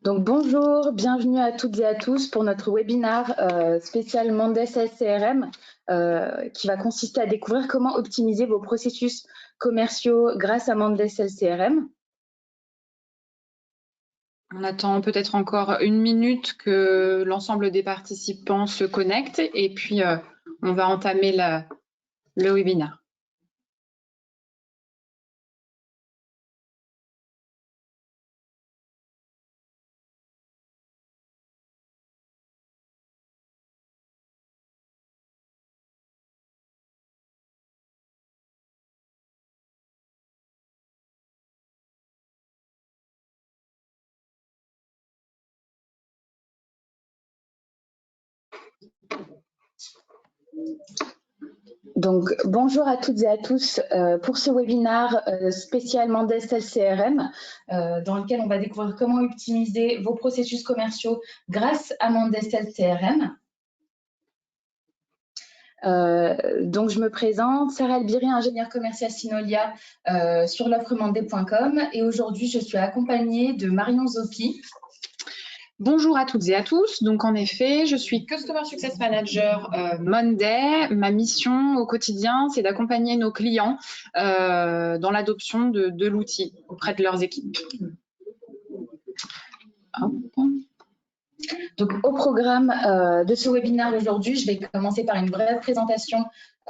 Donc bonjour, bienvenue à toutes et à tous pour notre webinaire spécial Monday Sales CRM qui va consister à découvrir comment optimiser vos processus commerciaux grâce à Monday Sales CRM. On attend peut-être encore une minute que l'ensemble des participants se connectent et puis on va entamer le webinaire. Donc bonjour à toutes et à tous pour ce webinaire spécial Monday Sales CRM dans lequel on va découvrir comment optimiser vos processus commerciaux grâce à Monday Sales CRM. Donc je me présente, Sarah Elbiri, ingénieure commerciale Synolia sur l'offremonday.com et aujourd'hui je suis accompagnée de Marion Zopi. Bonjour à toutes et à tous. Donc en effet, je suis Customer Success Manager Monday. Ma mission au quotidien, c'est d'accompagner nos clients dans l'adoption de l'outil auprès de leurs équipes. Hop. Donc au programme de ce webinaire aujourd'hui, je vais commencer par une brève présentation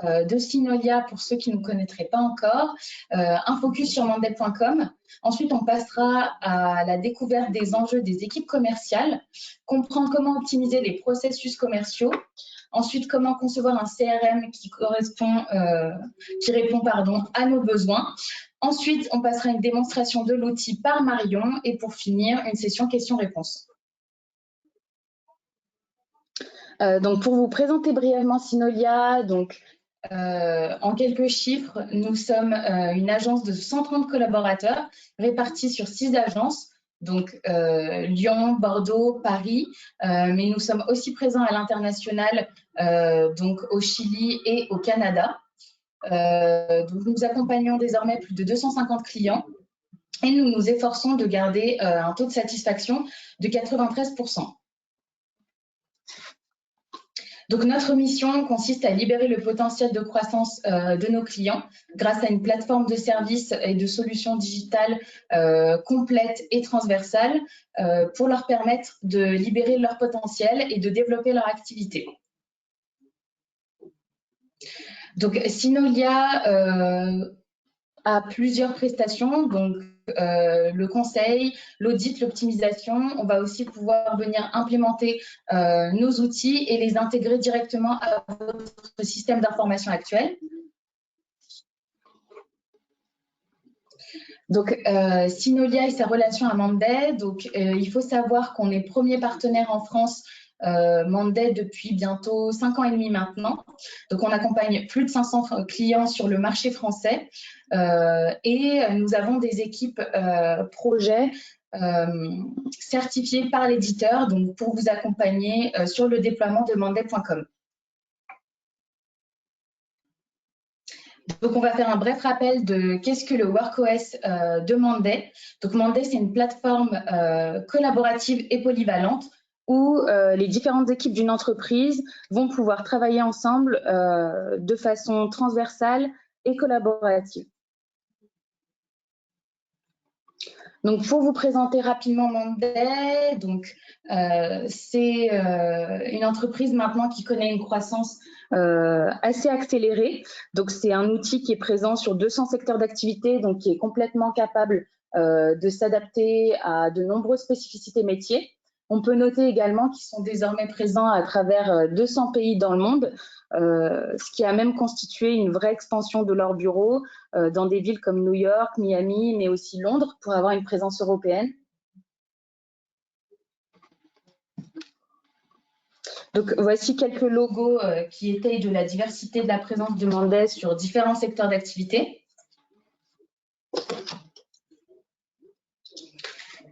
de Synolia pour ceux qui ne connaîtraient pas encore, un focus sur monday.com. Ensuite, on passera à la découverte des enjeux des équipes commerciales, comprendre comment optimiser les processus commerciaux. Ensuite, comment concevoir un CRM qui répond à nos besoins. Ensuite, on passera à une démonstration de l'outil par Marion et pour finir, une session questions-réponses. Donc, pour vous présenter brièvement Synolia, en quelques chiffres, nous sommes une agence de 130 collaborateurs répartis sur 6 agences, donc Lyon, Bordeaux, Paris, mais nous sommes aussi présents à l'international, donc au Chili et au Canada. Donc nous accompagnons désormais plus de 250 clients et nous nous efforçons de garder un taux de satisfaction de 93%. Donc, notre mission consiste à libérer le potentiel de croissance de nos clients grâce à une plateforme de services et de solutions digitales complètes et transversales pour leur permettre de libérer leur potentiel et de développer leur activité. Donc, Synolia a plusieurs prestations, donc le conseil, l'audit, l'optimisation. On va aussi pouvoir venir implémenter nos outils et les intégrer directement à votre système d'information actuel. Donc, Synolia et sa relation à Monday. Donc, il faut savoir qu'on est premier partenaire en France Monday depuis bientôt 5 ans et demi maintenant. Donc, on accompagne plus de 500 clients sur le marché français et nous avons des équipes projets certifiées par l'éditeur donc pour vous accompagner sur le déploiement de Monday.com. Donc, on va faire un bref rappel de qu'est-ce que le WorkOS de Monday. Donc, Monday, c'est une plateforme collaborative et polyvalente où les différentes équipes d'une entreprise vont pouvoir travailler ensemble de façon transversale et collaborative. Donc, pour vous présenter rapidement Monday, c'est une entreprise maintenant qui connaît une croissance assez accélérée. Donc, c'est un outil qui est présent sur 200 secteurs d'activité, donc qui est complètement capable de s'adapter à de nombreuses spécificités métiers. On peut noter également qu'ils sont désormais présents à travers 200 pays dans le monde, ce qui a même constitué une vraie expansion de leurs bureaux dans des villes comme New York, Miami, mais aussi Londres pour avoir une présence européenne. Donc, voici quelques logos qui étayent de la diversité de la présence de Monday sur différents secteurs d'activité.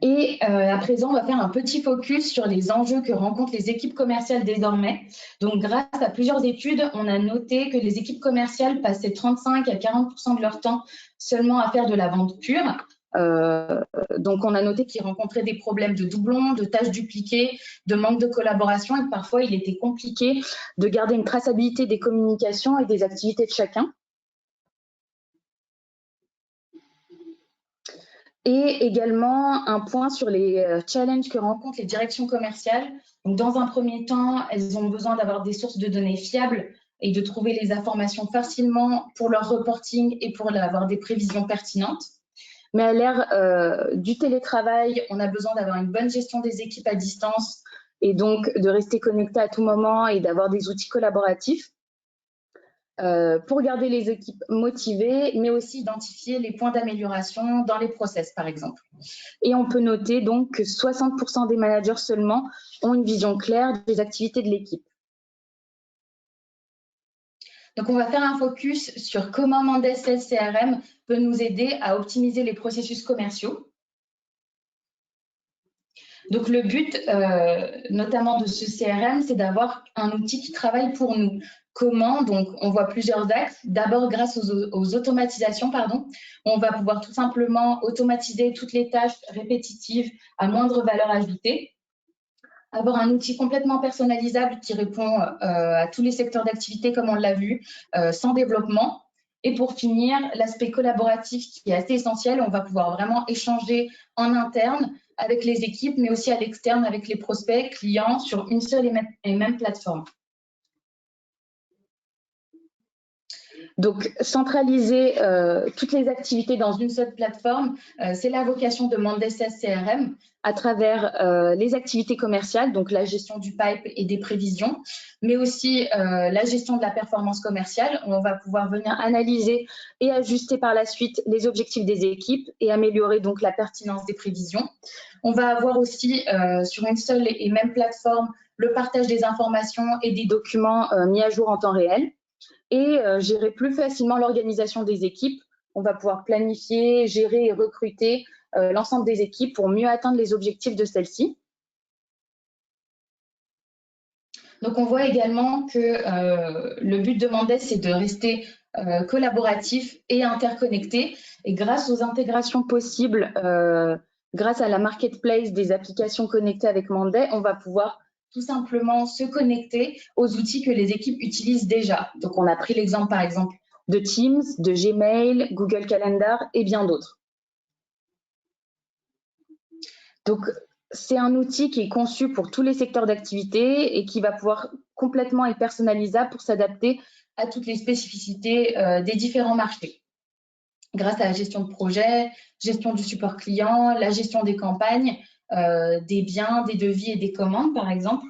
Et à présent, on va faire un petit focus sur les enjeux que rencontrent les équipes commerciales désormais. Donc, grâce à plusieurs études, on a noté que les équipes commerciales passaient 35 à 40% de leur temps seulement à faire de la vente pure. Donc, on a noté qu'ils rencontraient des problèmes de doublons, de tâches dupliquées, de manque de collaboration et que parfois, il était compliqué de garder une traçabilité des communications et des activités de chacun. Et également un point sur les challenges que rencontrent les directions commerciales. Donc, dans un premier temps, elles ont besoin d'avoir des sources de données fiables et de trouver les informations facilement pour leur reporting et pour avoir des prévisions pertinentes. Mais à l'ère du télétravail, on a besoin d'avoir une bonne gestion des équipes à distance et donc de rester connecté à tout moment et d'avoir des outils collaboratifs pour garder les équipes motivées, mais aussi identifier les points d'amélioration dans les process, par exemple. Et on peut noter donc que 60% des managers seulement ont une vision claire des activités de l'équipe. Donc, on va faire un focus sur comment Monday Sales CRM peut nous aider à optimiser les processus commerciaux. Donc, le but, notamment de ce CRM, c'est d'avoir un outil qui travaille pour nous. Comment? Donc, on voit plusieurs axes. D'abord, grâce aux automatisations, on va pouvoir tout simplement automatiser toutes les tâches répétitives à moindre valeur ajoutée. Avoir un outil complètement personnalisable qui répond à tous les secteurs d'activité, comme on l'a vu, sans développement. Et pour finir, l'aspect collaboratif qui est assez essentiel. On va pouvoir vraiment échanger en interne avec les équipes, mais aussi à l'externe avec les prospects, clients, sur une seule et même plateforme. Donc, centraliser toutes les activités dans une seule plateforme, c'est la vocation de Monday Sales CRM à travers les activités commerciales, donc la gestion du pipe et des prévisions, mais aussi la gestion de la performance commerciale. On va pouvoir venir analyser et ajuster par la suite les objectifs des équipes et améliorer donc la pertinence des prévisions. On va avoir aussi sur une seule et même plateforme le partage des informations et des documents mis à jour en temps réel. Et gérer plus facilement l'organisation des équipes. On va pouvoir planifier, gérer et recruter l'ensemble des équipes pour mieux atteindre les objectifs de celles-ci. Donc, on voit également que le but de Monday, c'est de rester collaboratif et interconnecté. Et grâce aux intégrations possibles, grâce à la marketplace des applications connectées avec Monday, on va pouvoir tout simplement se connecter aux outils que les équipes utilisent déjà. Donc, on a pris l'exemple, par exemple, de Teams, de Gmail, Google Calendar et bien d'autres. Donc, c'est un outil qui est conçu pour tous les secteurs d'activité et qui va pouvoir complètement être personnalisable pour s'adapter à toutes les spécificités des différents marchés. Grâce à la gestion de projet, gestion du support client, la gestion des campagnes, des biens, des devis et des commandes, par exemple.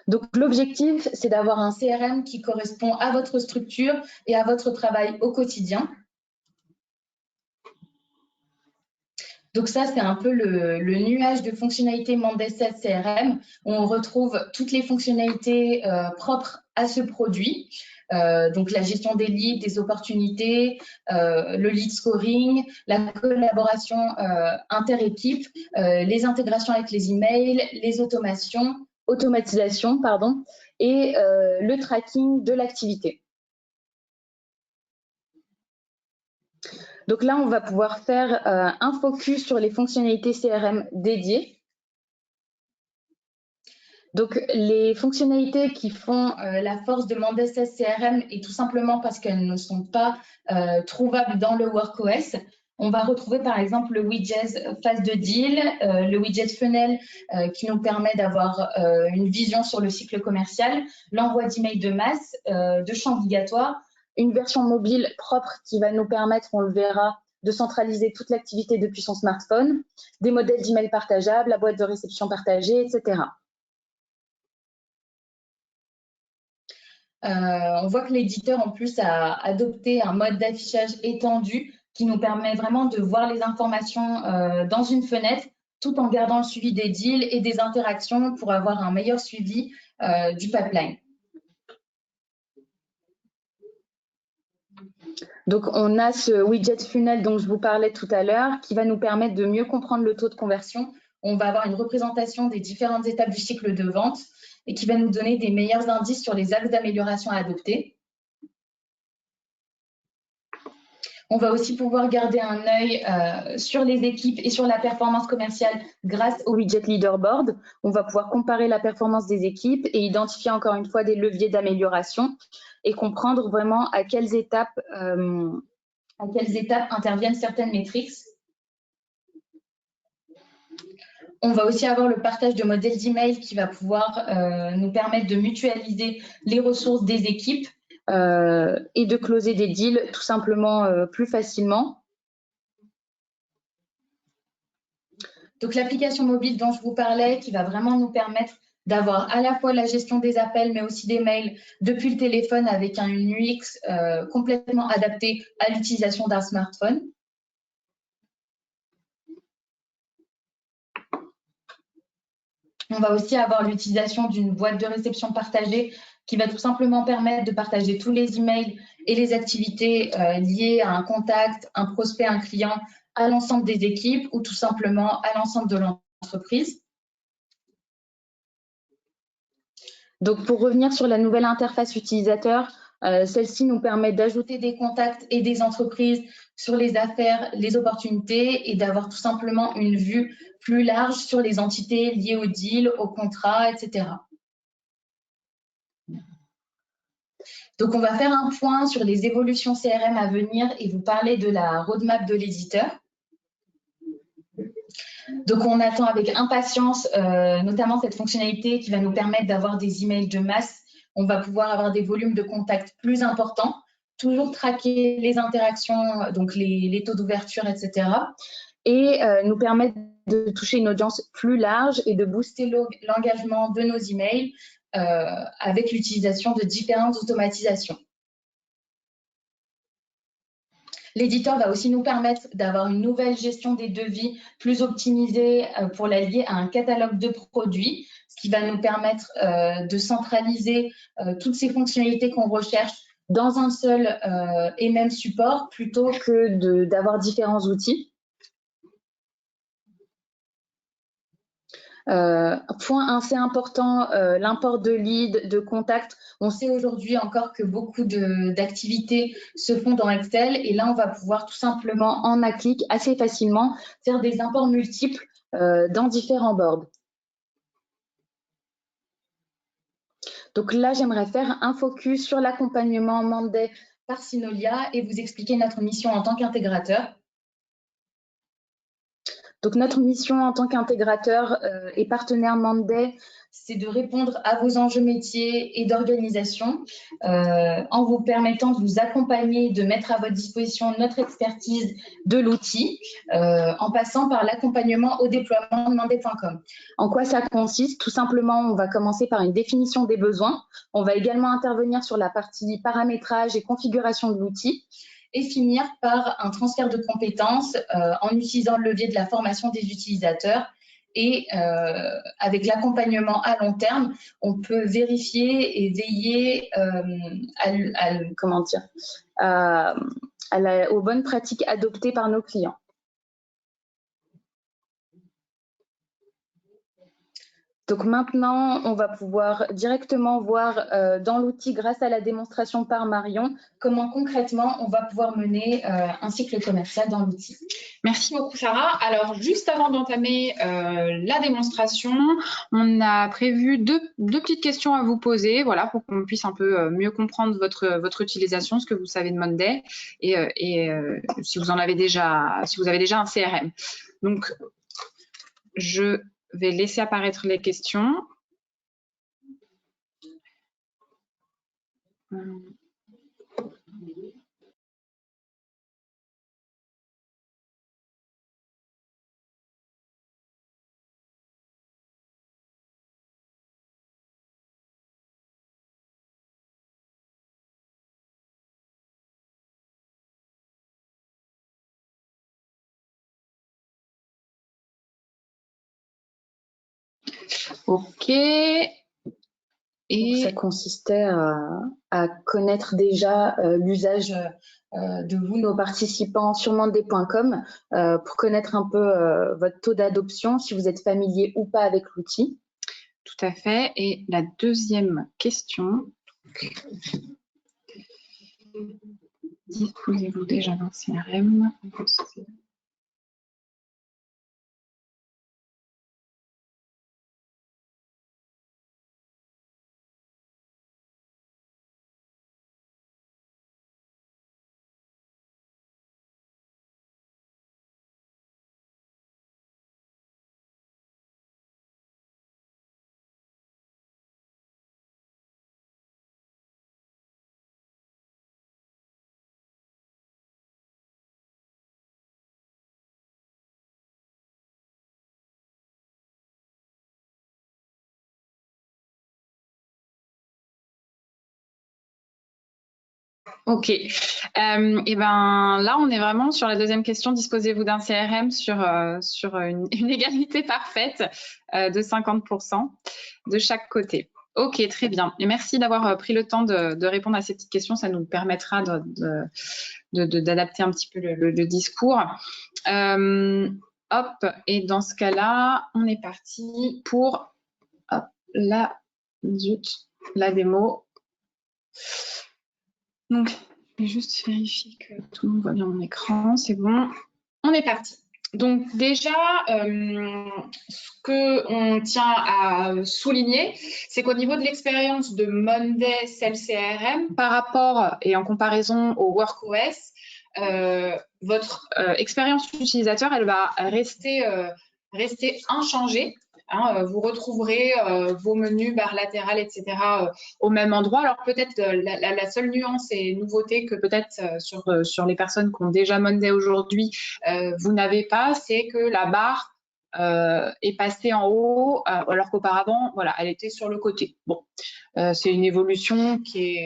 Donc, l'objectif, c'est d'avoir un CRM qui correspond à votre structure et à votre travail au quotidien. Donc, ça, c'est un peu le nuage de fonctionnalités Monday Sales CRM où on retrouve toutes les fonctionnalités propres à ce produit. Donc, la gestion des leads, des opportunités, le lead scoring, la collaboration inter-équipe, les intégrations avec les emails, les automatisations, et le tracking de l'activité. Donc là, on va pouvoir faire un focus sur les fonctionnalités CRM dédiées. Donc, les fonctionnalités qui font la force de Monday Sales CRM et tout simplement parce qu'elles ne sont pas trouvables dans le WorkOS. On va retrouver par exemple le widget phase de deal, le widget funnel qui nous permet d'avoir une vision sur le cycle commercial, l'envoi d'emails de masse, de champs obligatoires, une version mobile propre qui va nous permettre, on le verra, de centraliser toute l'activité depuis son smartphone, des modèles d'email partageables, la boîte de réception partagée, etc. On voit que l'éditeur, en plus, a adopté un mode d'affichage étendu qui nous permet vraiment de voir les informations dans une fenêtre tout en gardant le suivi des deals et des interactions pour avoir un meilleur suivi du pipeline. Donc, on a ce widget funnel dont je vous parlais tout à l'heure qui va nous permettre de mieux comprendre le taux de conversion. On va avoir une représentation des différentes étapes du cycle de vente et qui va nous donner des meilleurs indices sur les axes d'amélioration à adopter. On va aussi pouvoir garder un œil sur les équipes et sur la performance commerciale grâce au widget leaderboard. On va pouvoir comparer la performance des équipes et identifier encore une fois des leviers d'amélioration et comprendre vraiment à quelles étapes interviennent certaines métriques. On va aussi avoir le partage de modèles d'email qui va pouvoir nous permettre de mutualiser les ressources des équipes et de closer des deals tout simplement plus facilement. Donc l'application mobile dont je vous parlais qui va vraiment nous permettre d'avoir à la fois la gestion des appels mais aussi des mails depuis le téléphone avec un UX complètement adapté à l'utilisation d'un smartphone. On va aussi avoir l'utilisation d'une boîte de réception partagée qui va tout simplement permettre de partager tous les emails et les activités liées à un contact, un prospect, un client à l'ensemble des équipes ou tout simplement à l'ensemble de l'entreprise. Donc, pour revenir sur la nouvelle interface utilisateur, celle-ci nous permet d'ajouter des contacts et des entreprises sur les affaires, les opportunités et d'avoir tout simplement une vue plus large sur les entités liées au deal, au contrat, etc. Donc, on va faire un point sur les évolutions CRM à venir et vous parler de la roadmap de l'éditeur. Donc, on attend avec impatience notamment cette fonctionnalité qui va nous permettre d'avoir des emails de masse. On va pouvoir avoir des volumes de contacts plus importants, toujours traquer les interactions, donc les taux d'ouverture, etc. Et nous permettre de toucher une audience plus large et de booster l'engagement de nos emails avec l'utilisation de différentes automatisations. L'éditeur va aussi nous permettre d'avoir une nouvelle gestion des devis plus optimisée pour la lier à un catalogue de produits, ce qui va nous permettre de centraliser toutes ces fonctionnalités qu'on recherche dans un seul et même support plutôt que d'avoir différents outils. Point assez important, l'import de leads, de contacts. On sait aujourd'hui encore que beaucoup d'activités se font dans Excel et là, on va pouvoir tout simplement, en un clic, assez facilement, faire des imports multiples dans différents boards. Donc là, j'aimerais faire un focus sur l'accompagnement Monday par Synolia et vous expliquer notre mission en tant qu'intégrateur. Donc, notre mission en tant qu'intégrateur et partenaire Monday, c'est de répondre à vos enjeux métiers et d'organisation en vous permettant de vous accompagner, de mettre à votre disposition notre expertise de l'outil en passant par l'accompagnement au déploiement de Monday.com. En quoi ça consiste? Tout simplement, on va commencer par une définition des besoins. On va également intervenir sur la partie paramétrage et configuration de l'outil et finir par un transfert de compétences en utilisant le levier de la formation des utilisateurs. Et avec l'accompagnement à long terme, on peut vérifier et veiller aux bonnes pratiques adoptées par nos clients. Donc maintenant, on va pouvoir directement voir dans l'outil, grâce à la démonstration par Marion, comment concrètement on va pouvoir mener un cycle commercial dans l'outil. Merci beaucoup Sarah. Alors juste avant d'entamer la démonstration, on a prévu deux petites questions à vous poser, voilà, pour qu'on puisse un peu mieux comprendre votre utilisation, ce que vous savez de Monday et si vous avez déjà un CRM. Donc je vais laisser apparaître les questions. Ok. Et donc, ça consistait à connaître déjà l'usage de vous, nos participants sur Monday.com pour connaître un peu votre taux d'adoption, si vous êtes familier ou pas avec l'outil. Tout à fait. Et la deuxième question. Disposez-vous déjà d'un CRM? Ok. Et ben là, on est vraiment sur la deuxième question. Disposez-vous d'un CRM sur une égalité parfaite de 50% de chaque côté. Ok, très bien. Et merci d'avoir pris le temps de répondre à ces petites questions. Ça nous permettra d'adapter un petit peu le discours. Hop. Et dans ce cas-là, on est parti pour la démo. Donc, je vais juste vérifier que tout le monde voit bien mon écran. C'est bon. On est parti. Donc déjà, ce qu'on tient à souligner, c'est qu'au niveau de l'expérience de Monday Sales CRM, par rapport et en comparaison au WorkOS, votre expérience utilisateur, elle va rester inchangée. Hein, vous retrouverez vos menus, barres latérales, etc. Au même endroit. Alors peut-être la seule nuance et nouveauté que peut-être sur les personnes qui ont déjà Monday aujourd'hui, vous n'avez pas, c'est que la barre est passée en haut, alors qu'auparavant, voilà, elle était sur le côté. Bon, c'est une évolution qui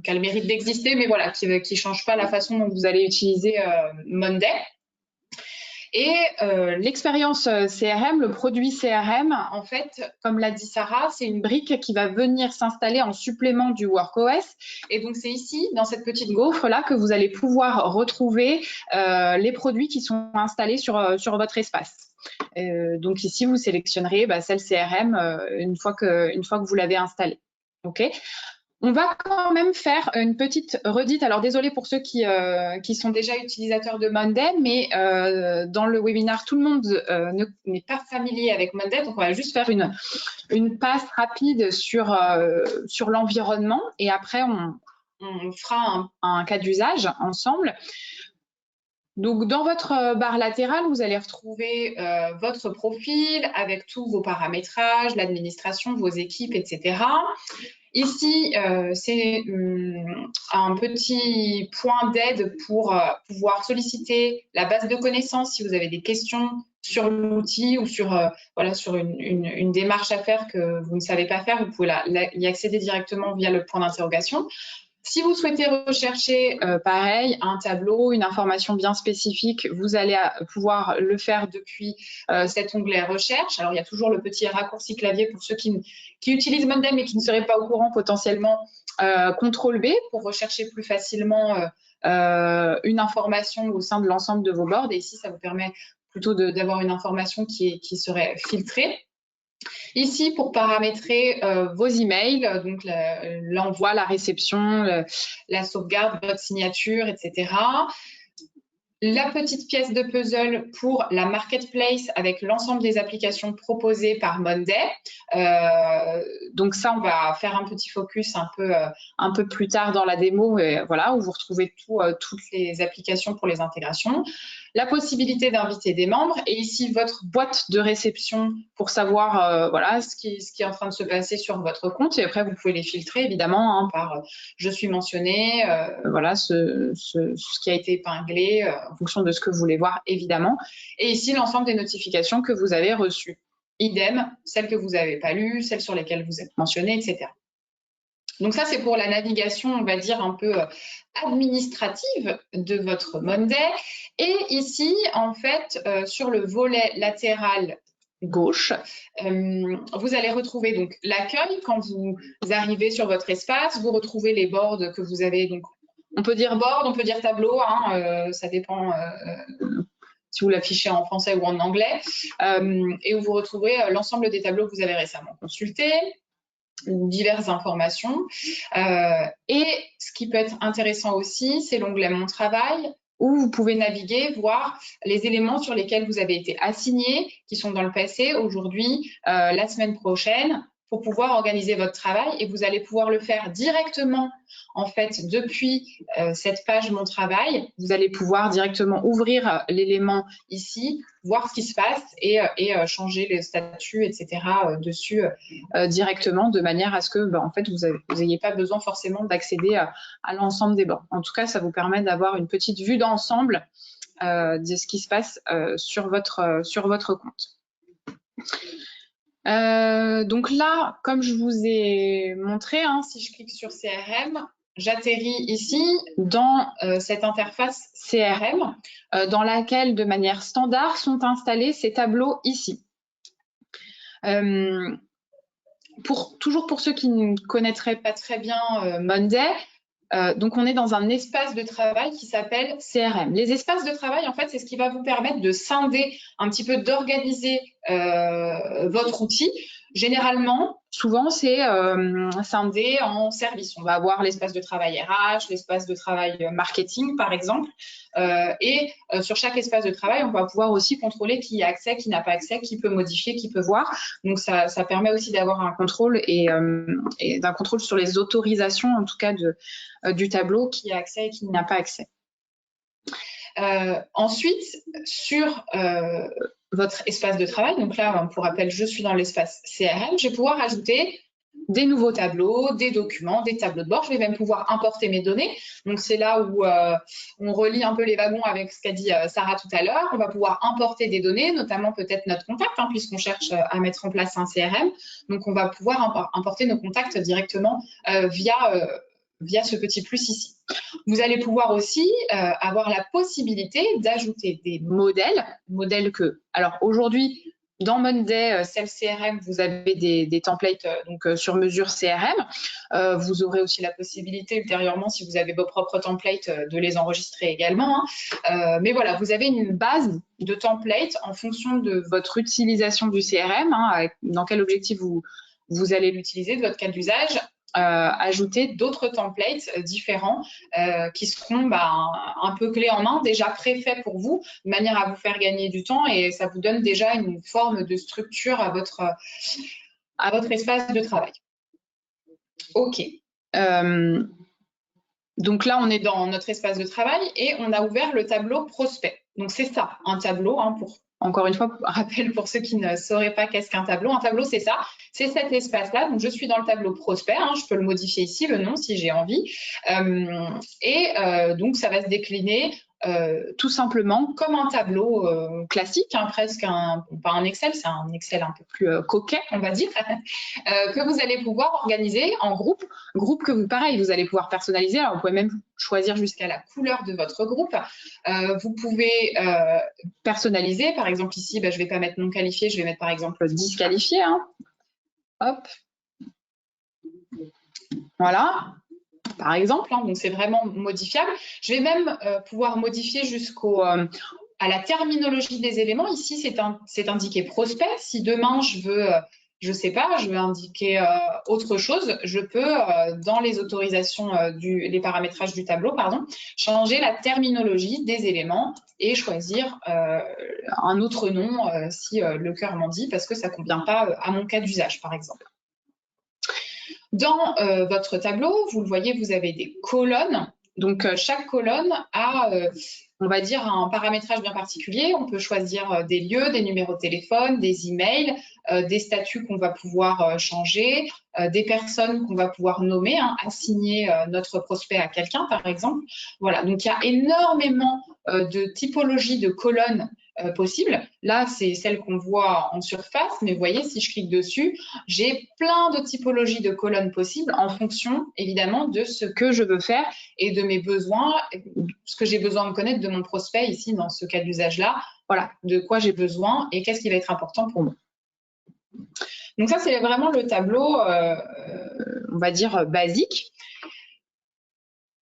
a le mérite d'exister, mais voilà, qui ne change pas la façon dont vous allez utiliser Monday. Et l'expérience CRM, le produit CRM, en fait, comme l'a dit Sarah, c'est une brique qui va venir s'installer en supplément du WorkOS. Et donc, c'est ici, dans cette petite gaufre-là, que vous allez pouvoir retrouver les produits qui sont installés sur votre espace. Donc, ici, vous sélectionnerez celle CRM une fois que vous l'avez installée. OK ? On va quand même faire une petite redite. Alors, désolé pour ceux qui sont déjà utilisateurs de Monday, mais dans le webinaire, tout le monde n'est pas familier avec Monday. Donc, on va juste faire une passe rapide sur l'environnement et après, on fera un cas d'usage ensemble. Donc, dans votre barre latérale, vous allez retrouver votre profil avec tous vos paramétrages, l'administration, vos équipes, etc. Ici, c'est un petit point d'aide pour pouvoir solliciter la base de connaissances si vous avez des questions sur l'outil ou sur une démarche à faire que vous ne savez pas faire. Vous pouvez y accéder directement via le point d'interrogation. Si vous souhaitez rechercher, pareil, un tableau, une information bien spécifique, vous allez pouvoir le faire depuis cet onglet recherche. Alors, il y a toujours le petit raccourci clavier pour ceux qui utilisent Monday mais qui ne seraient pas au courant potentiellement. CTRL B pour rechercher plus facilement une information au sein de l'ensemble de vos boards. Et ici, ça vous permet plutôt d'avoir une information qui serait filtrée. Ici, pour paramétrer vos emails, donc l'envoi, la réception, la sauvegarde, votre signature, etc. La petite pièce de puzzle pour la marketplace avec l'ensemble des applications proposées par Monday. Donc ça, on va faire un petit focus un peu plus tard dans la démo, voilà, où vous retrouvez toutes les applications pour les intégrations. La possibilité d'inviter des membres et ici votre boîte de réception pour savoir voilà, ce qui est en train de se passer sur votre compte. Et après, vous pouvez les filtrer évidemment par je suis mentionné, voilà, ce qui a été épinglé en fonction de ce que vous voulez voir évidemment. Et ici, l'ensemble des notifications que vous avez reçues. Idem, celles que vous n'avez pas lues, celles sur lesquelles vous êtes mentionné, etc. Donc ça, c'est pour la navigation, on va dire, un peu administrative de votre Monday. Et ici, en fait, sur le volet latéral gauche, vous allez retrouver donc l'accueil quand vous arrivez sur votre espace. Vous retrouvez les boards que vous avez. Donc, on peut dire board, on peut dire tableau, hein, ça dépend si vous l'affichez en français ou en anglais. Et où vous retrouvez l'ensemble des tableaux que vous avez récemment consultés. diverses informations. Et ce qui peut être intéressant aussi, c'est l'onglet Mon travail, où vous pouvez naviguer, voir les éléments sur lesquels vous avez été assigné, qui sont dans le passé, aujourd'hui, la semaine prochaine, pour pouvoir organiser votre travail. Et vous allez pouvoir le faire directement, en fait, depuis cette page Mon travail. Vous allez pouvoir directement ouvrir l'élément ici, voir ce qui se passe et changer les statuts, etc. Dessus directement, de manière à ce que, en fait, vous n'ayez pas besoin forcément d'accéder à l'ensemble des bords. En tout cas, ça vous permet d'avoir une petite vue d'ensemble de ce qui se passe sur votre compte. Donc là, comme je vous ai montré, si je clique sur CRM, j'atterris ici dans cette interface CRM dans laquelle, de manière standard, sont installés ces tableaux ici. Toujours pour ceux qui ne connaîtraient pas très bien Monday, donc on est dans un espace de travail qui s'appelle CRM. Les espaces de travail, en fait, c'est ce qui va vous permettre de scinder un petit peu, d'organiser votre outil. Généralement, souvent, c'est scindé en services. On va avoir l'espace de travail RH, l'espace de travail marketing, par exemple. Et sur chaque espace de travail, on va pouvoir aussi contrôler qui a accès, qui n'a pas accès, qui peut modifier, qui peut voir. Donc, ça permet aussi d'avoir un contrôle et d'un contrôle sur les autorisations, en tout cas, du tableau, qui a accès et qui n'a pas accès. Ensuite, sur votre espace de travail, donc là, pour rappel, je suis dans l'espace CRM, je vais pouvoir ajouter des nouveaux tableaux, des documents, des tableaux de bord. Je vais même pouvoir importer mes données. Donc, c'est là où on relie un peu les wagons avec ce qu'a dit Sarah tout à l'heure. On va pouvoir importer des données, notamment peut-être notre contact, puisqu'on cherche à mettre en place un CRM. Donc, on va pouvoir importer nos contacts directement via ce petit plus ici. Vous allez pouvoir aussi avoir la possibilité d'ajouter des modèles que, alors aujourd'hui, dans Monday, Cell CRM, vous avez des templates sur mesure CRM. Vous aurez aussi la possibilité ultérieurement, si vous avez vos propres templates, de les enregistrer également. Mais voilà, vous avez une base de templates en fonction de votre utilisation du CRM, dans quel objectif vous allez l'utiliser, de votre cas d'usage. Ajouter d'autres templates différents qui seront un peu clés en main, déjà préfaits pour vous, de manière à vous faire gagner du temps, et ça vous donne déjà une forme de structure à votre espace de travail. OK. Donc là, on est dans notre espace de travail et on a ouvert le tableau prospect. Donc c'est ça, un tableau, encore une fois, rappel pour ceux qui ne sauraient pas qu'est-ce qu'un tableau. Un tableau, c'est ça, c'est cet espace-là. Donc, je suis dans le tableau prospect. Je peux le modifier ici, le nom, si j'ai envie. Donc, ça va se décliner tout simplement comme un tableau classique, presque pas un Excel, c'est un Excel un peu plus coquet, on va dire, que vous allez pouvoir organiser en groupe que vous allez pouvoir personnaliser. Alors, vous pouvez même choisir jusqu'à la couleur de votre groupe. Vous pouvez personnaliser, par exemple ici, je ne vais pas mettre non qualifié, je vais mettre par exemple disqualifié. Hop. Voilà. Par exemple, donc c'est vraiment modifiable. Je vais même pouvoir modifier à la terminologie des éléments. Ici, c'est indiqué prospect. Si demain, je veux, je sais pas, je veux indiquer autre chose, je peux, dans les autorisations, les paramétrages du tableau, changer la terminologie des éléments et choisir un autre nom si le cœur m'en dit, parce que ça ne convient pas à mon cas d'usage, par exemple. Dans votre tableau, vous le voyez, vous avez des colonnes. Donc, chaque colonne a, on va dire, un paramétrage bien particulier. On peut choisir des lieux, des numéros de téléphone, des emails, des statuts qu'on va pouvoir changer, des personnes qu'on va pouvoir nommer, assigner notre prospect à quelqu'un, par exemple. Voilà, donc il y a énormément de typologies de colonnes possibles. Là, c'est celle qu'on voit en surface, mais vous voyez, si je clique dessus, j'ai plein de typologies de colonnes possibles en fonction, évidemment, de ce que je veux faire et de mes besoins, ce que j'ai besoin de connaître de mon prospect ici, dans ce cas d'usage-là. Voilà, de quoi j'ai besoin et qu'est-ce qui va être important pour moi. Donc ça, c'est vraiment le tableau, on va dire, basique,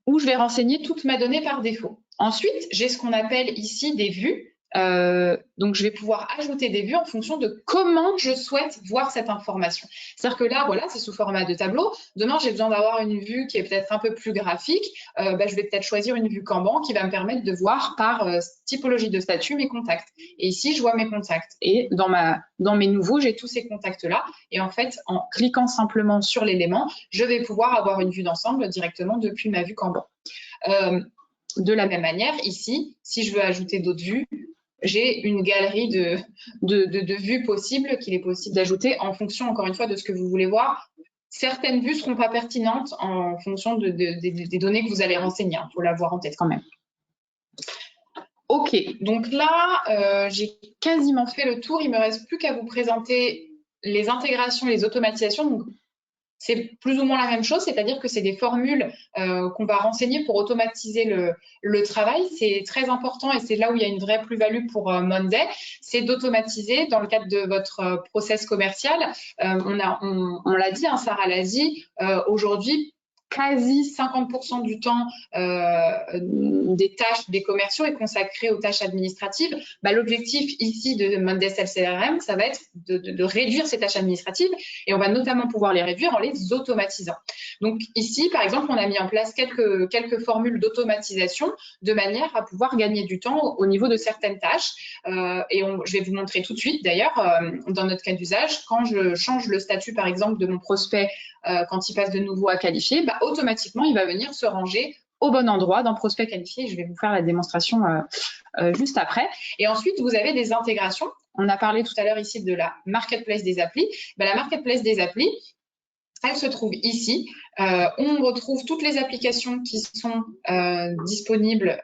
où je vais renseigner toute ma donnée par défaut. Ensuite, j'ai ce qu'on appelle ici des vues. Donc, je vais pouvoir ajouter des vues en fonction de comment je souhaite voir cette information. C'est-à-dire que là, voilà, c'est sous format de tableau. Demain, j'ai besoin d'avoir une vue qui est peut-être un peu plus graphique. Je vais peut-être choisir une vue Kanban qui va me permettre de voir par typologie de statut mes contacts. Et ici, je vois mes contacts. Et dans mes nouveaux, j'ai tous ces contacts-là. Et en fait, en cliquant simplement sur l'élément, je vais pouvoir avoir une vue d'ensemble directement depuis ma vue Kanban. De la même manière, ici, si je veux ajouter d'autres vues, j'ai une galerie de vues possibles qu'il est possible d'ajouter en fonction, encore une fois, de ce que vous voulez voir. Certaines vues ne seront pas pertinentes en fonction des données que vous allez renseigner. Il faut l'avoir en tête quand même. OK, donc là, j'ai quasiment fait le tour. Il ne me reste plus qu'à vous présenter les intégrations, les automatisations. Donc, c'est plus ou moins la même chose, c'est-à-dire que c'est des formules qu'on va renseigner pour automatiser le travail. C'est très important et c'est là où il y a une vraie plus-value pour Monday, c'est d'automatiser dans le cadre de votre process commercial. On l'a dit, hein, Sarah l'a dit, aujourd'hui, quasi 50% du temps des tâches des commerciaux est consacré aux tâches administratives. L'objectif ici de Monday Sales CRM, ça va être de réduire ces tâches administratives et on va notamment pouvoir les réduire en les automatisant. Donc ici, par exemple, on a mis en place quelques formules d'automatisation de manière à pouvoir gagner du temps au niveau de certaines tâches. Je vais vous montrer tout de suite d'ailleurs dans notre cas d'usage, quand je change le statut par exemple de mon prospect quand il passe de nouveau à qualifié, automatiquement il va venir se ranger au bon endroit dans prospect qualifié. Je vais vous faire la démonstration juste après. Et ensuite, vous avez des intégrations. On a parlé tout à l'heure ici de la marketplace des applis. La marketplace des applis, elle se trouve ici. On retrouve toutes les applications qui sont disponibles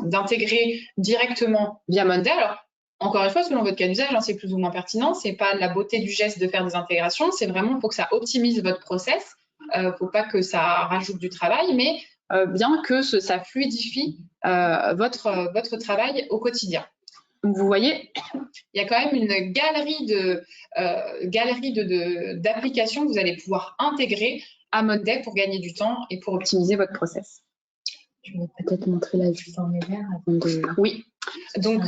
d'intégrer directement via Monday. Alors, encore une fois, selon votre cas d'usage, c'est plus ou moins pertinent. Ce n'est pas la beauté du geste de faire des intégrations. C'est vraiment pour que ça optimise votre process. Il ne faut pas que ça rajoute du travail, mais bien que ça fluidifie votre travail au quotidien. Donc, vous voyez, il y a quand même une galerie d'applications que vous allez pouvoir intégrer à Monday pour gagner du temps et pour optimiser votre process. Je vais peut-être montrer la vue formulaire avant de... Oui. Donc,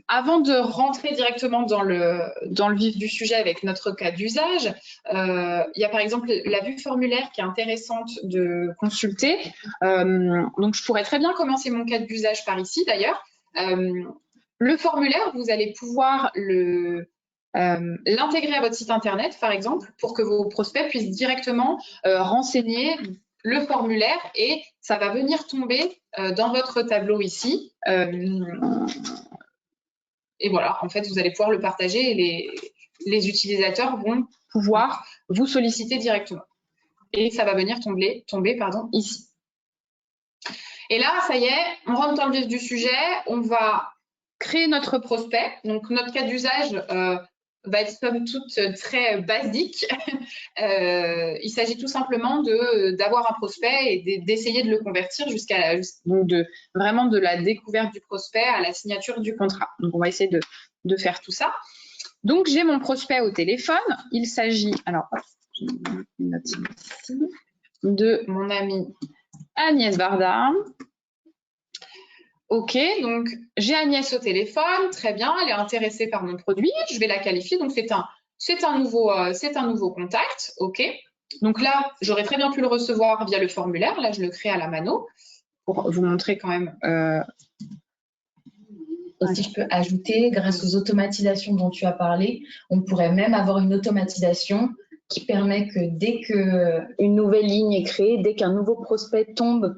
avant de rentrer directement dans le vif du sujet avec notre cas d'usage, il y a par exemple la vue formulaire qui est intéressante de consulter. Donc, je pourrais très bien commencer mon cas d'usage par ici d'ailleurs. Le formulaire, vous allez pouvoir l'intégrer à votre site internet, par exemple, pour que vos prospects puissent directement renseigner le formulaire et ça va venir tomber dans votre tableau ici. Et voilà, en fait, vous allez pouvoir le partager et les utilisateurs vont pouvoir vous solliciter directement. Et ça va venir tomber ici. Et là, ça y est, on rentre dans le vif du sujet. On va créer notre prospect. Donc, notre cas d'usage va être somme toute très basique. Il s'agit tout simplement d'avoir un prospect et d'essayer de le convertir vraiment de la découverte du prospect à la signature du contrat. Donc, on va essayer de faire tout ça. Donc, j'ai mon prospect au téléphone. Il s'agit, alors, j'ai une note ici, de mon amie Agnès Varda. OK, donc j'ai Agnès au téléphone, très bien, elle est intéressée par mon produit, je vais la qualifier, donc c'est un nouveau contact, OK. Donc là, j'aurais très bien pu le recevoir via le formulaire, là je le crée à la mano, pour vous montrer quand même. Et si je peux ajouter, grâce aux automatisations dont tu as parlé, on pourrait même avoir une automatisation qui permet que dès qu'une nouvelle ligne est créée, dès qu'un nouveau prospect tombe,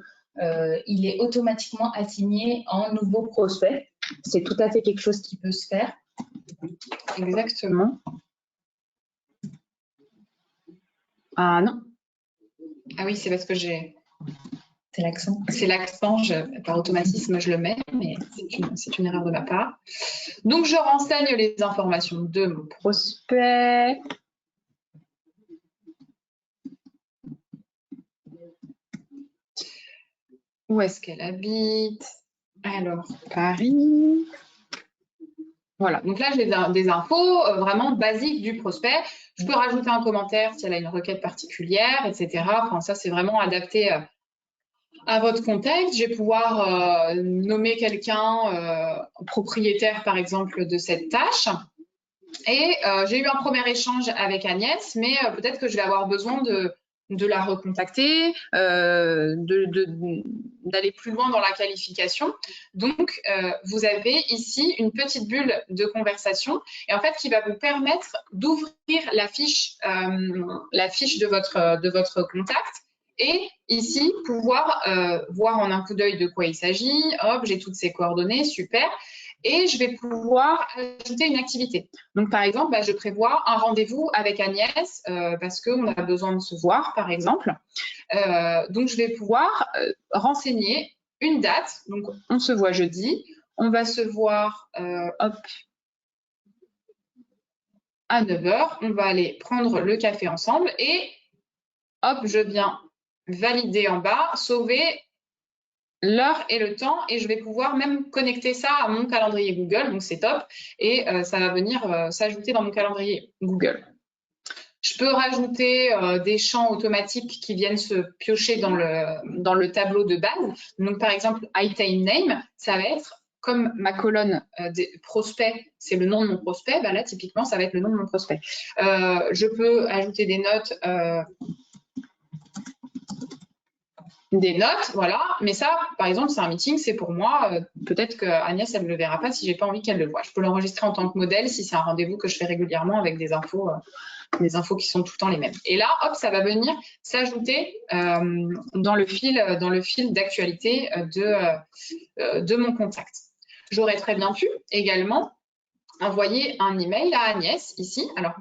il est automatiquement assigné en nouveau prospect. C'est tout à fait quelque chose qui peut se faire. Exactement. Ah non. Ah oui, c'est parce que j'ai... C'est l'accent. C'est l'accent, par automatisme, je le mets, mais c'est une erreur de ma part. Donc, je renseigne les informations de mon prospect. Où est-ce qu'elle habite? Alors, Paris. Voilà, donc là, j'ai des infos vraiment basiques du prospect. Je peux rajouter un commentaire si elle a une requête particulière, etc. Enfin, ça, c'est vraiment adapté à votre contexte. Je vais pouvoir nommer quelqu'un propriétaire, par exemple, de cette tâche. Et j'ai eu un premier échange avec Agnès, mais peut-être que je vais avoir besoin de la recontacter, d'aller plus loin dans la qualification. Donc, vous avez ici une petite bulle de conversation et en fait qui va vous permettre d'ouvrir la fiche de votre contact et ici pouvoir voir en un coup d'œil de quoi il s'agit. Hop, j'ai toutes ces coordonnées, super. Et je vais pouvoir ajouter une activité. Donc, par exemple, je prévois un rendez-vous avec Agnès parce qu'on a besoin de se voir, par exemple. Donc, je vais pouvoir renseigner une date. Donc, on se voit jeudi. On va se voir hop, à 9h. On va aller prendre le café ensemble et hop, je viens valider en bas, sauver l'heure et le temps et je vais pouvoir même connecter ça à mon calendrier Google, donc c'est top et ça va venir s'ajouter dans mon calendrier Google. Je peux rajouter des champs automatiques qui viennent se piocher dans le tableau de base. Donc par exemple, item name, ça va être comme ma colonne des prospects, c'est le nom de mon prospect, là typiquement ça va être le nom de mon prospect. Je peux ajouter des notes voilà. Mais ça, par exemple, c'est un meeting, c'est pour moi. Peut-être que Agnès, elle ne le verra pas si j'ai pas envie qu'elle le voie. Je peux l'enregistrer en tant que modèle si c'est un rendez-vous que je fais régulièrement avec des infos qui sont tout le temps les mêmes. Et là, hop, ça va venir s'ajouter dans le fil d'actualité de mon contact. J'aurais très bien pu également envoyer un email à Agnès ici. Alors,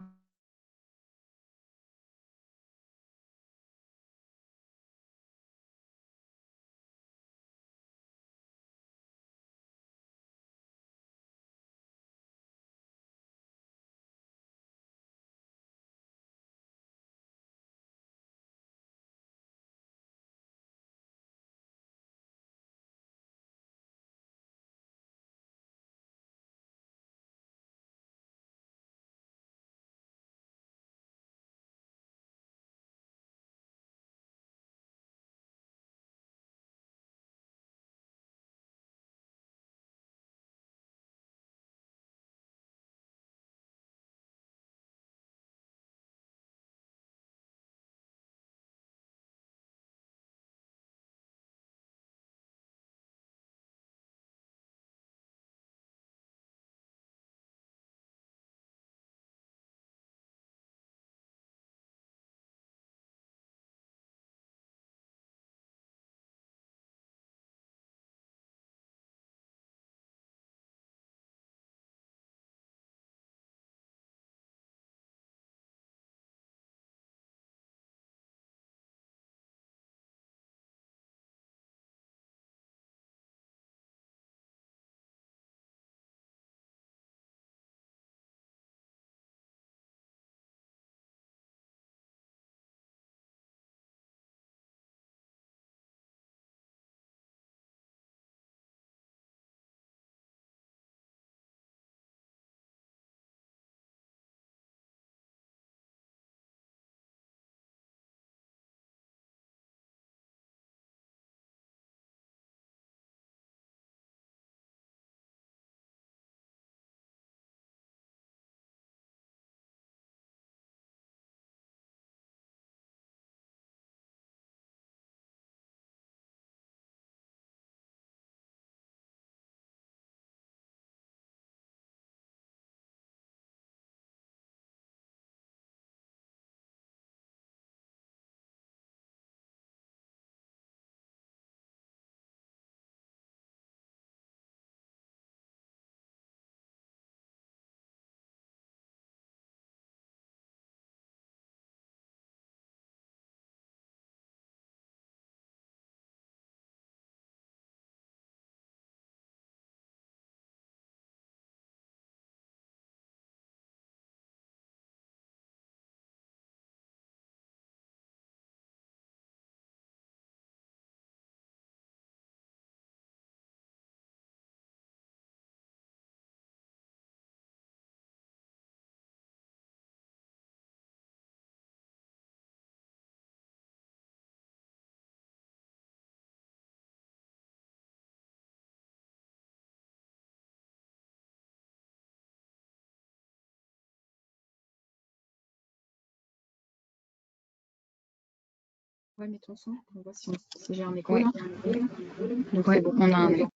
Ouais, mets ton son, on voit si j'ai un écho. Ouais. Donc ouais, bon, on a un écho.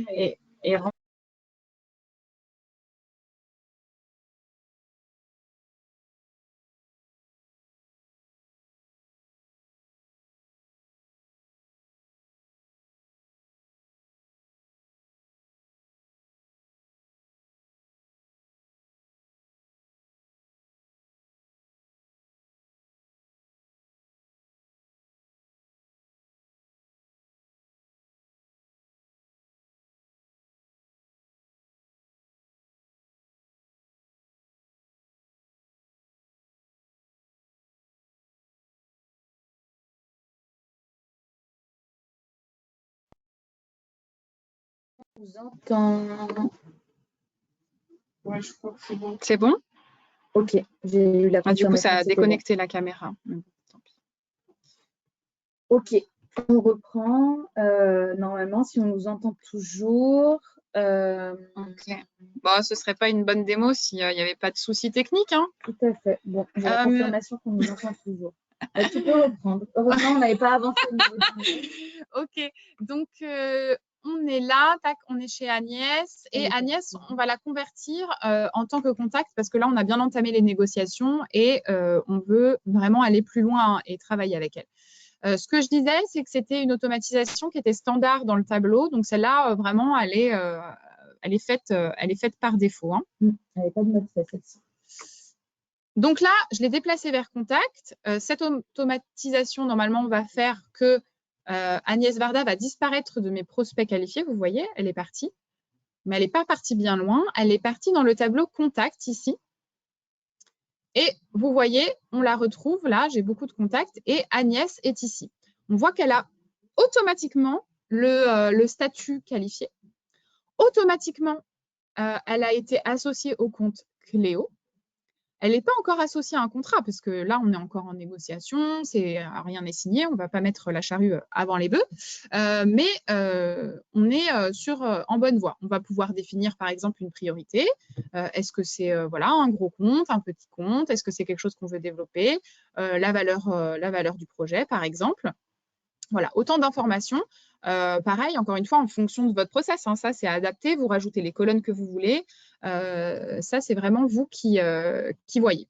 Et On vous entend. ouais, je crois que c'est bon. C'est bon? Ok, j'ai eu la confirmation. Du coup, ça a c'était déconnecté la caméra. Ok, on reprend. Normalement, si on nous entend toujours. Ok. Bon, ce serait pas une bonne démo s'il n'y avait pas de soucis techniques, hein. Tout à fait. Bon, j'ai la confirmation qu'on nous entend toujours. Tu peux reprendre. Heureusement, on n'avait pas avancé au niveau du... Ok, donc on est là, tac, on est chez Agnès. Et Agnès, on va la convertir en tant que contact parce que là, on a bien entamé les négociations et on veut vraiment aller plus loin et travailler avec elle. Ce que je disais, c'est que c'était une automatisation qui était standard dans le tableau. Donc celle-là, vraiment, elle est faite par défaut. Hein. Elle n'est pas de mode celle-ci. Donc là, je l'ai déplacée vers contact. Cette automatisation, normalement, va faire que Agnès Varda va disparaître de mes prospects qualifiés. Vous voyez, elle est partie. Mais elle n'est pas partie bien loin. Elle est partie dans le tableau contact ici. Et vous voyez, on la retrouve là. J'ai beaucoup de contacts. Et Agnès est ici. On voit qu'elle a automatiquement le statut qualifié. Automatiquement, elle a été associée au compte Cléo. Elle n'est pas encore associée à un contrat parce que là, on est encore en négociation, rien n'est signé, on ne va pas mettre la charrue avant les bœufs, mais on est en bonne voie. On va pouvoir définir par exemple une priorité. Est-ce que c'est un gros compte, un petit compte? Est-ce que c'est quelque chose qu'on veut développer? La valeur du projet, par exemple. Voilà, autant d'informations. Pareil, encore une fois, en fonction de votre process. Hein, ça, c'est adapté. Vous rajoutez les colonnes que vous voulez. Ça, c'est vraiment vous qui voyez.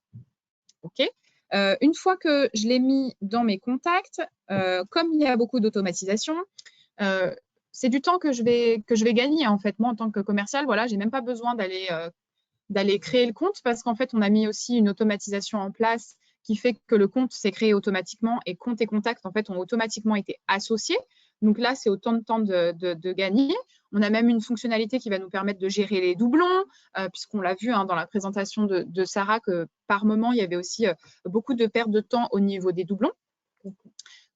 OK. Une fois que je l'ai mis dans mes contacts, comme il y a beaucoup d'automatisation, c'est du temps que je vais gagner. En fait, moi, en tant que commercial, voilà, je n'ai même pas besoin d'aller créer le compte parce qu'en fait, on a mis aussi une automatisation en place qui fait que le compte s'est créé automatiquement et compte et contact, en fait, ont automatiquement été associés. Donc là, c'est autant de temps de gagner. On a même une fonctionnalité qui va nous permettre de gérer les doublons, puisqu'on l'a vu dans la présentation de Sarah que par moment, il y avait aussi beaucoup de perte de temps au niveau des doublons.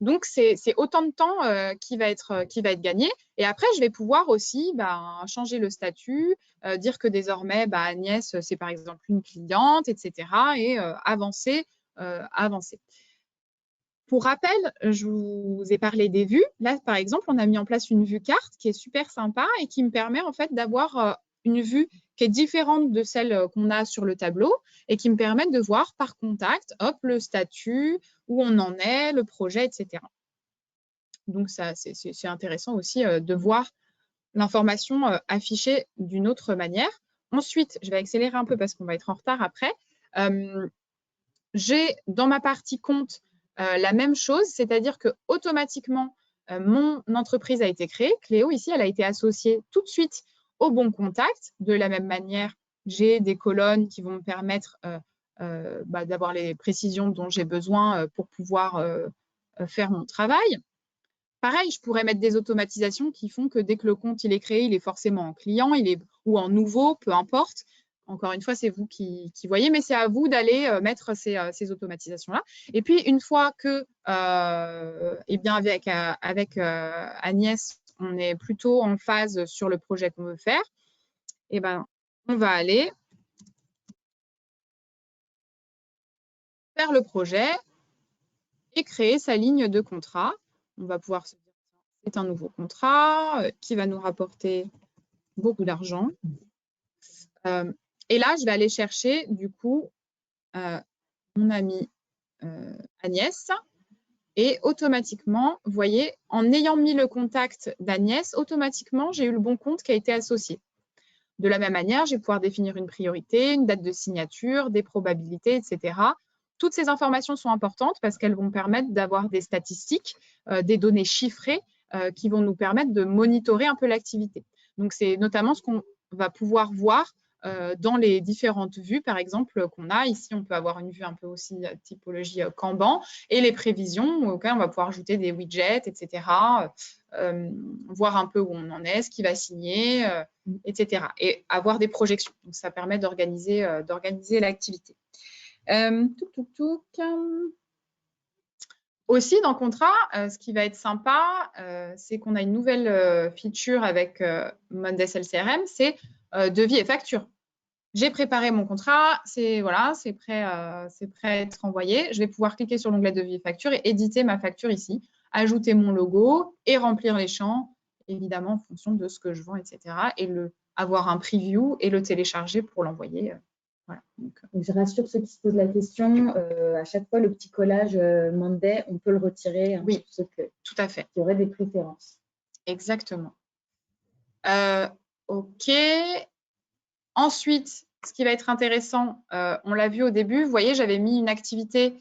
Donc, c'est autant de temps qui va être gagné. Et après, je vais pouvoir aussi changer le statut, dire que désormais, Agnès, c'est par exemple une cliente, etc. et avancer. Pour rappel, je vous ai parlé des vues. Là, par exemple, on a mis en place une vue carte qui est super sympa et qui me permet en fait d'avoir une vue qui est différente de celle qu'on a sur le tableau et qui me permet de voir par contact, hop, le statut, où on en est, le projet, etc. Donc, ça, c'est intéressant aussi de voir l'information affichée d'une autre manière. Ensuite, je vais accélérer un peu parce qu'on va être en retard après. J'ai dans ma partie compte la même chose, c'est-à-dire que automatiquement, mon entreprise a été créée. Cléo, ici, elle a été associée tout de suite au bon contact. De la même manière, j'ai des colonnes qui vont me permettre d'avoir les précisions dont j'ai besoin pour pouvoir faire mon travail. Pareil, je pourrais mettre des automatisations qui font que dès que le compte il est créé, il est forcément en client, ou en nouveau, peu importe. Encore une fois, c'est vous qui voyez, mais c'est à vous d'aller mettre ces automatisations-là. Et puis, une fois que, eh bien, avec Agnès, on est plutôt en phase sur le projet qu'on veut faire, eh ben, on va aller faire le projet et créer sa ligne de contrat. On va pouvoir se dire, c'est un nouveau contrat qui va nous rapporter beaucoup d'argent. Et là, je vais aller chercher, du coup, mon amie Agnès. Et automatiquement, vous voyez, en ayant mis le contact d'Agnès, automatiquement, j'ai eu le bon compte qui a été associé. De la même manière, je vais pouvoir définir une priorité, une date de signature, des probabilités, etc. Toutes ces informations sont importantes parce qu'elles vont permettre d'avoir des statistiques, des données chiffrées qui vont nous permettre de monitorer un peu l'activité. Donc, c'est notamment ce qu'on va pouvoir voir dans les différentes vues, par exemple, qu'on a. Ici, on peut avoir une vue un peu aussi typologie Kanban et les prévisions auxquelles on va pouvoir ajouter des widgets, etc. Voir un peu où on en est, ce qui va signer, etc. Et avoir des projections. Donc, ça permet d'organiser l'activité. Aussi, dans le contrat, ce qui va être sympa, c'est qu'on a une nouvelle feature avec Monday CRM, c'est devis et facture. J'ai préparé mon contrat, c'est prêt à être envoyé. Je vais pouvoir cliquer sur l'onglet devis et facture et éditer ma facture ici, ajouter mon logo et remplir les champs, évidemment en fonction de ce que je vends, etc. Et avoir un preview et le télécharger pour l'envoyer. Voilà. Donc, je rassure ceux qui se posent la question, à chaque fois, le petit collage Monday, on peut le retirer. Oui, pour ceux tout à fait. Qui auraient des préférences. Exactement. OK. Ensuite, ce qui va être intéressant, on l'a vu au début, vous voyez, j'avais mis une activité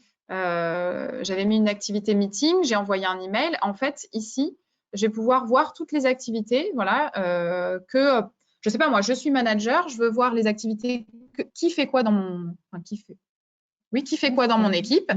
meeting, j'ai envoyé un email. En fait, ici, je vais pouvoir voir toutes les activités, voilà, je ne sais pas, moi, je suis manager, je veux voir les activités, qui fait quoi dans mon… Enfin, qui fait quoi dans mon équipe.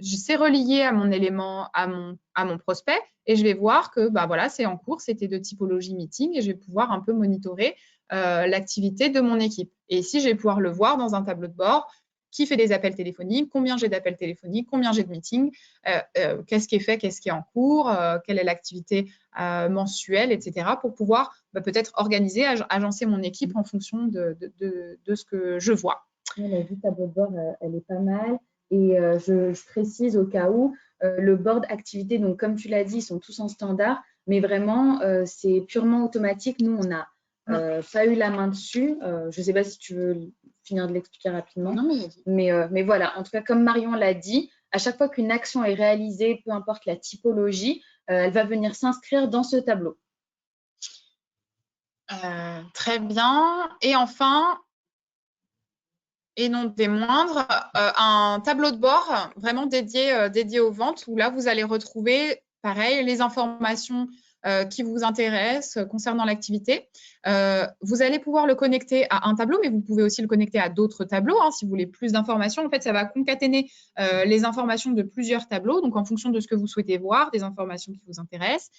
C'est relié à mon élément, à mon prospect, et je vais voir que voilà, c'est en cours, c'était de typologie meeting, et je vais pouvoir un peu monitorer l'activité de mon équipe. Et ici, je vais pouvoir le voir dans un tableau de bord, qui fait des appels téléphoniques, combien j'ai d'appels téléphoniques, combien j'ai de meetings, qu'est-ce qui est fait, qu'est-ce qui est en cours, quelle est l'activité mensuelle, etc. pour pouvoir peut-être organiser, agencer mon équipe en fonction de ce que je vois. La vue tableau de bord, elle est pas mal. Et je précise au cas où, le board activité, donc comme tu l'as dit, ils sont tous en standard, mais vraiment, c'est purement automatique. Nous, on n'a pas eu la main dessus. Je ne sais pas si tu veux finir de l'expliquer rapidement. Non, mais voilà, en tout cas, comme Marion l'a dit, à chaque fois qu'une action est réalisée, peu importe la typologie, elle va venir s'inscrire dans ce tableau. Très bien. Et enfin, et non des moindres, un tableau de bord vraiment dédié aux ventes, où là, vous allez retrouver, pareil, les informations qui vous intéressent concernant l'activité. Vous allez pouvoir le connecter à un tableau, mais vous pouvez aussi le connecter à d'autres tableaux. Si vous voulez plus d'informations, en fait, ça va concaténer les informations de plusieurs tableaux. Donc, en fonction de ce que vous souhaitez voir, des informations qui vous intéressent,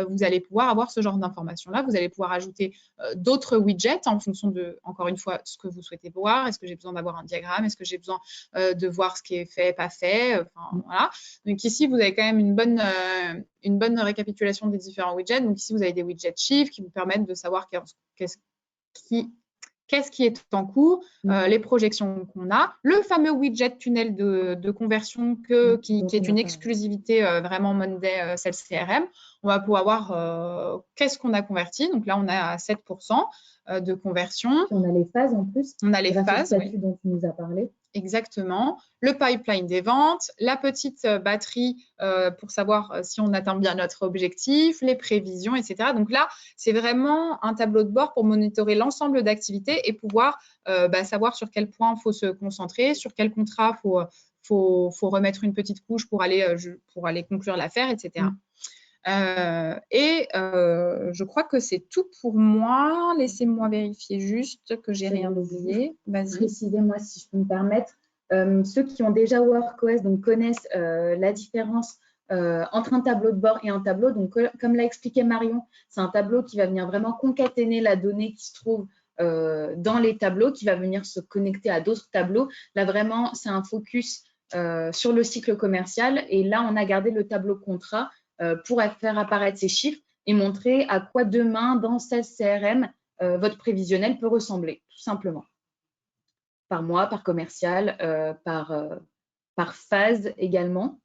vous allez pouvoir avoir ce genre d'informations-là. Vous allez pouvoir ajouter d'autres widgets en fonction de, encore une fois, ce que vous souhaitez voir. Est-ce que j'ai besoin d'avoir un diagramme? Est-ce que j'ai besoin de voir ce qui est fait, pas fait? Enfin, voilà. Donc, ici, vous avez quand même une bonne récapitulation des différents widgets. Donc ici, vous avez des widgets chiffres qui vous permettent de savoir qu'est-ce qui est en cours, les projections qu'on a, le fameux widget tunnel de conversion qui est une exclusivité vraiment Monday Sales CRM. On va pouvoir voir qu'est-ce qu'on a converti. Donc là, on est à 7% de conversion. Puis on a les phases en plus. On a les phases, oui. Dont tu nous as parlé. Exactement. Le pipeline des ventes, la petite batterie pour savoir si on atteint bien notre objectif, les prévisions, etc. Donc là, c'est vraiment un tableau de bord pour monitorer l'ensemble d'activités et pouvoir savoir sur quel point il faut se concentrer, sur quel contrat faut remettre une petite couche pour aller conclure l'affaire, etc. Je crois que c'est tout pour moi. Laissez-moi vérifier juste que j'ai rien oublié. Vas-y. Précisez-moi si je peux me permettre. Ceux qui ont déjà WorkOS donc connaissent la différence entre un tableau de bord et un tableau. Donc, comme l'a expliqué Marion, c'est un tableau qui va venir vraiment concaténer la donnée qui se trouve dans les tableaux, qui va venir se connecter à d'autres tableaux. Là, vraiment, c'est un focus sur le cycle commercial. Et là, on a gardé le tableau contrat pour faire apparaître ces chiffres et montrer à quoi demain, dans Sales CRM, votre prévisionnel peut ressembler, tout simplement. Par mois, par commercial, par phase également.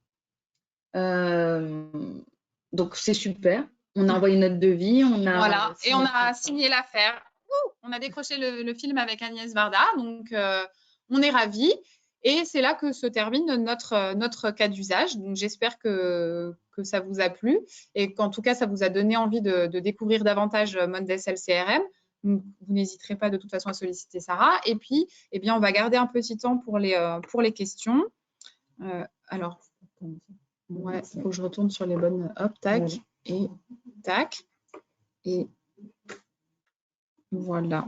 Donc, c'est super. On a envoyé notre devis. Voilà, et on a signé l'affaire. On a décroché le film avec Agnès Varda, donc on est ravis. Et c'est là que se termine notre cas d'usage. Donc, j'espère que ça vous a plu et qu'en tout cas, ça vous a donné envie de découvrir davantage Monday Sales CRM. Donc, vous n'hésiterez pas de toute façon à solliciter Sarah. Et puis, eh bien, on va garder un petit temps pour les questions. Alors, ouais, il faut que je retourne sur les bonnes. Hop, tac, ouais. Et tac. Et voilà.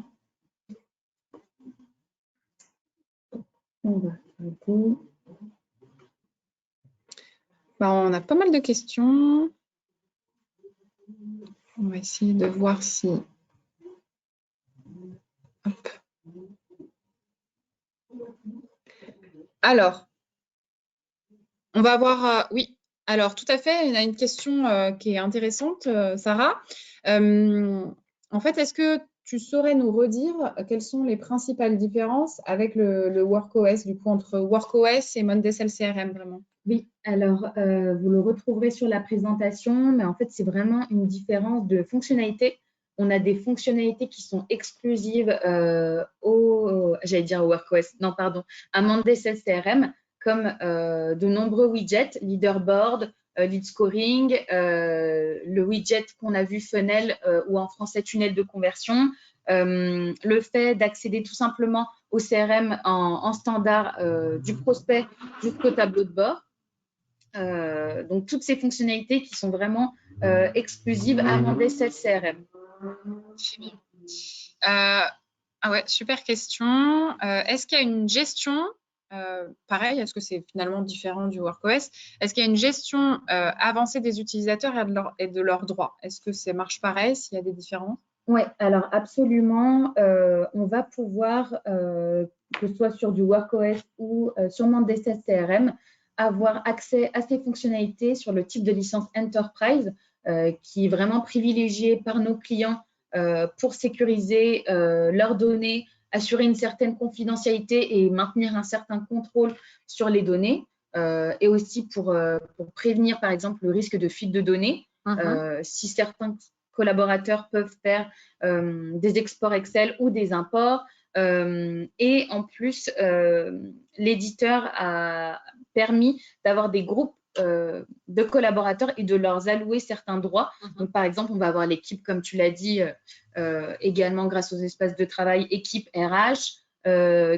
On a pas mal de questions. On va essayer de voir si... Hop. Alors, on va voir... oui, alors tout à fait, il y a une question qui est intéressante, Sarah. En fait, est-ce que tu saurais nous redire quelles sont les principales différences avec le WorkOS, du coup, entre WorkOS et Monday Sales CRM, vraiment? Oui, alors, vous le retrouverez sur la présentation, mais en fait, c'est vraiment une différence de fonctionnalité. On a des fonctionnalités qui sont exclusives j'allais dire au WorkOS, non, pardon, à Monday Sales CRM, comme de nombreux widgets, leaderboard, lead scoring, le widget qu'on a vu funnel ou en français tunnel de conversion, le fait d'accéder tout simplement au CRM en standard du prospect jusqu'au tableau de bord. Donc, toutes ces fonctionnalités qui sont vraiment exclusives à Monday Sales CRM. Ah ouais, super question. Est-ce qu'il y a une gestion, pareil, est-ce que c'est finalement différent du WorkOS? Est-ce qu'il y a une gestion avancée des utilisateurs et de leurs droits? Est-ce que ça marche pareil s'il y a des différences? Oui, alors absolument. On va pouvoir, que ce soit sur du WorkOS ou sur Monday Sales CRM, avoir accès à ces fonctionnalités sur le type de licence Enterprise qui est vraiment privilégié par nos clients pour sécuriser leurs données, assurer une certaine confidentialité et maintenir un certain contrôle sur les données et aussi pour prévenir, par exemple, le risque de fuite de données. Si certains collaborateurs peuvent faire des exports Excel ou des imports. Et en plus, l'éditeur a permis d'avoir des groupes de collaborateurs et de leur allouer certains droits. Donc, par exemple, on va avoir l'équipe, comme tu l'as dit, également grâce aux espaces de travail, équipe RH,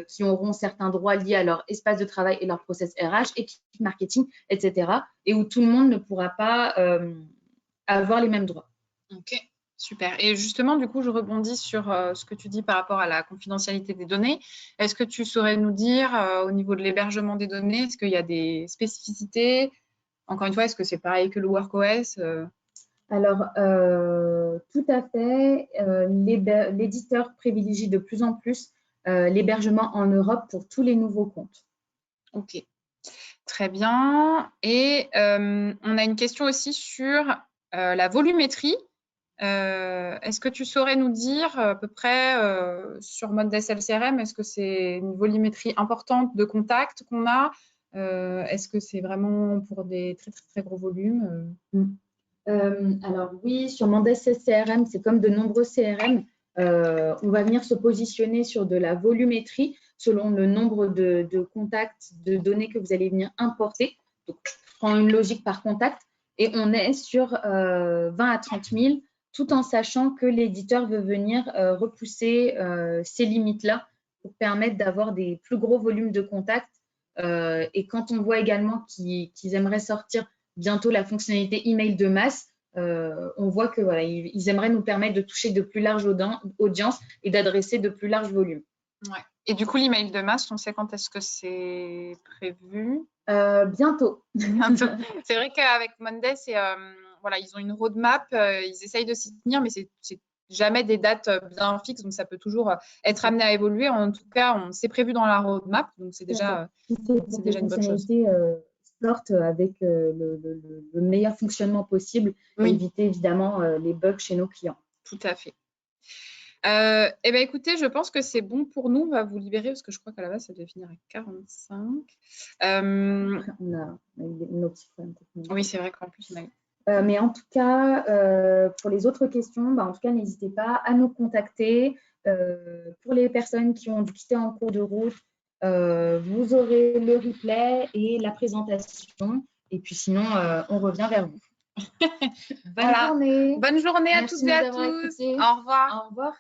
qui auront certains droits liés à leur espace de travail et leur process RH, équipe marketing, etc. Et où tout le monde ne pourra pas avoir les mêmes droits. Ok, super. Et justement, du coup, je rebondis sur ce que tu dis par rapport à la confidentialité des données. Est-ce que tu saurais nous dire, au niveau de l'hébergement des données, est-ce qu'il y a des spécificités? Encore une fois, est-ce que c'est pareil que le WorkOS? Alors, tout à fait. L'éditeur privilégie de plus en plus l'hébergement en Europe pour tous les nouveaux comptes. Ok, très bien. Et on a une question aussi sur la volumétrie. Est-ce que tu saurais nous dire à peu près sur Monday CRM, est-ce que c'est une volumétrie importante de contacts qu'on a? Est-ce que c'est vraiment pour des très, très, très gros volumes? Alors oui, sur Monday CRM, c'est comme de nombreux CRM, on va venir se positionner sur de la volumétrie selon le nombre de contacts, de données que vous allez venir importer. Donc, je prends une logique par contact et on est sur 20 à 30 000, tout en sachant que l'éditeur veut venir repousser ces limites-là pour permettre d'avoir des plus gros volumes de contacts. Et quand on voit également qu'ils aimeraient sortir bientôt la fonctionnalité email de masse, on voit que voilà, ils aimeraient nous permettre de toucher de plus larges audiences et d'adresser de plus larges volumes. Ouais. Et du coup, l'email de masse, on sait quand est-ce que c'est prévu? Bientôt. Bientôt. C'est vrai qu'avec Monday, voilà, ils ont une roadmap, ils essayent de s'y tenir, mais c'est jamais des dates bien fixes, donc ça peut toujours être amené à évoluer. En tout cas, c'est prévu dans la roadmap, donc c'est déjà une bonne chose. Sortent avec le meilleur fonctionnement possible et éviter évidemment les bugs chez nos clients. Tout à fait. Eh bien, écoutez, je pense que c'est bon pour nous. On va vous libérer parce que je crois qu'à la base, ça devait finir à 45. On a eu nos petits problèmes techniques. Oui, c'est vrai qu'en plus, on a eu. Mais en tout cas, pour les autres questions, en tout cas, n'hésitez pas à nous contacter. Pour les personnes qui ont dû quitter en cours de route, vous aurez le replay et la présentation. Et puis sinon, on revient vers vous. Bonne journée. Bonne journée à toutes et à tous. Au revoir. Au revoir.